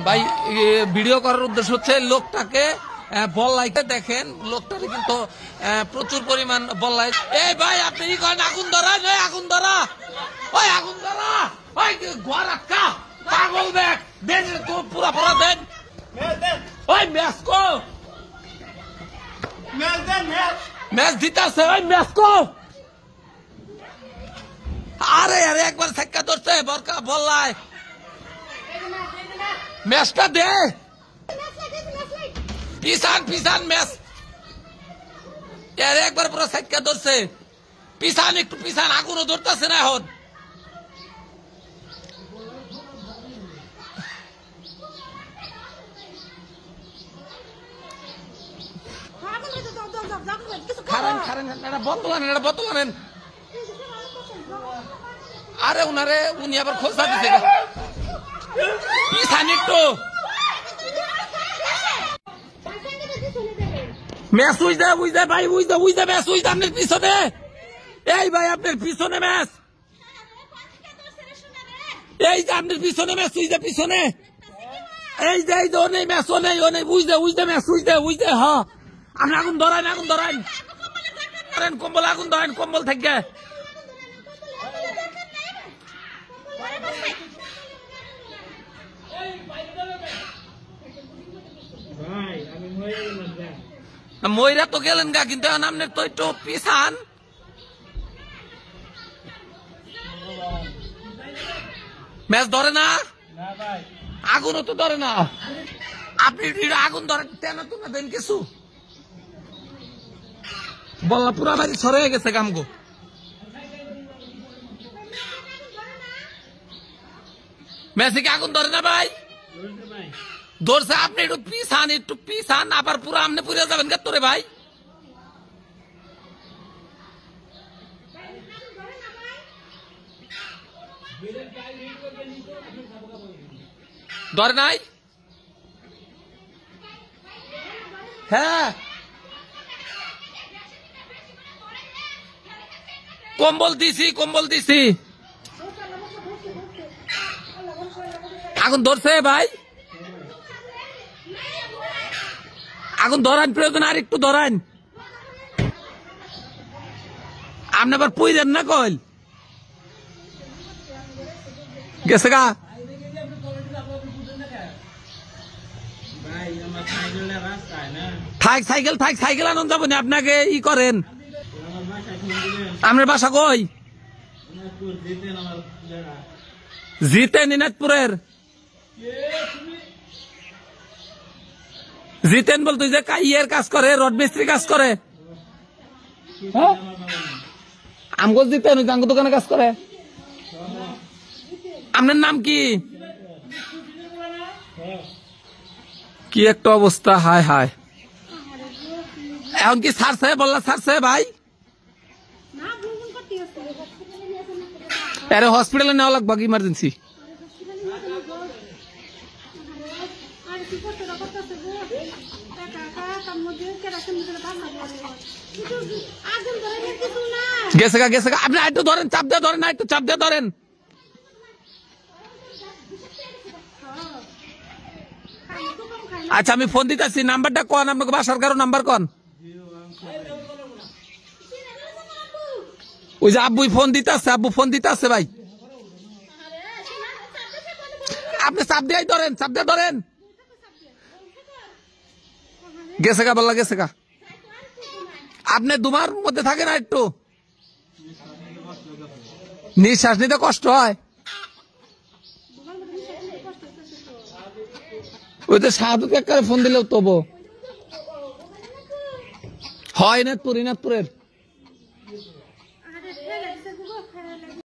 ভাই ভিডিও করার উদ্দেশ্য হচ্ছে লোকটাকে বল্লাইতে দেখেন, লোকটাকে কিন্তু প্রচুর পরিমাণ বল্লাই। এই ভাই আপনি কি করেন? আগুন ধরা, আগুন ধরা, ওই আগুন ধরা, ওই ঘর আটকা, পাগল দেখ, দেন তো পুরা পুরা দেন, ওই ম্যাচ কো, ম্যাচ দিতেছে, ওই ম্যাচ কো। আরে আরে একবার সাক্কা ধরছে বরকা বল্লাই, ম্যাচটা দে, পিছান পিছান ম্যাচ, আরে একবার পুরো সাক্কা ধরছে, পিছান একটু পিছান, আগুনও ধরতেছে না এখন। খারান খারান, এটা বোতল আনেন, এটা বোতল আনেন। আরে উনারে উনি আবার খোঁজা দিছে, পিছান একটু, ম্যাচ উইজা উইজা ভাই, উইজা উইজা ম্যাচ উইজা আপনার পিছনে, এই ভাই আপনার পিছনে ম্যাচ, এই যে আপনার পিছনে ম্যাচ উইজা পিছনে, এই যে এই যে ও নেই ম্যাচ, ও নেই ও নেই, উইজা উইজা ম্যাচ উইজা উইজা, হ্যাঁ আপনি আগুন ধরান, আগুন ধরান, ধরেন কম্বল, আগুন ধরেন কম্বল থেকে। ময়রা তো গেলেন গা, কিন্তু আপনার তো একটু পিছান, ম্যাচ ধরে না, আগুনও তো ধরে না, আপনি আগুন ধরেন তেন তো না দেন কিছু, বললা পুরা বাড়ি ছড়ে গেছে গামগো। ম্যাচে কি আগুন ধরে না ভাই? ধরছে, আপনি একটু পিছান, আবার পুরো আপনি পুড়ে যাবেন কে তোরে ভাই। ধরে নাই? হ্যাঁ কম্বল দিছি, কম্বল দিছি, আগুন ধরছে ভাই, আগুন ধরান প্রয়োজন, আর একটু ধরান, আপনি আবার পুই দেন না কল গেছে গা। থাক সাইকেল, থাক সাইকেল আনন্দ যাবো না, আপনাকে ই করেন, আপনার বাসা কই? জিতেন, দিনাজপুরের জিতেন বলতো যে ইয়ের কাজ করে, রড মিস্ত্রি কাজ করে, আমগো জিতেন ওই জাঙ্গু দোকানে কাজ করে। আপনার নাম কি? কি একটা অবস্থা, হায় হায়। এখন কি ছাড়ছে? বললা ছাড়ছে ভাই? আরে হসপিটালে নেওয়া লাগবে ইমার্জেন্সি। গেছে গা, গেছে গা, আপনি একটু ধরেন, চাপ দিয়ে ধরেন, একটু চাপ দিয়ে ধরেন। আচ্ছা আমি ফোন দিতেছি, নাম্বারটা কন, আপনাকে বাসার কারো নাম্বার কন। ওই যে আব্বুই ফোন দিতেছে, আব্বু ফোন দিতেছে ভাই, আপনি চাপ দিয়ে ধরেন, চাপ দিয়ে ধরেন। গেছে গা, বললা গেছে গা। আপনি দুমার মধ্যে থাকেন, না একটু নিঃশ্বাস নিতে কষ্ট হয়, ওই তো শাহাদুকে ফোন দিলেও তবু হয়। ইনাদপুরের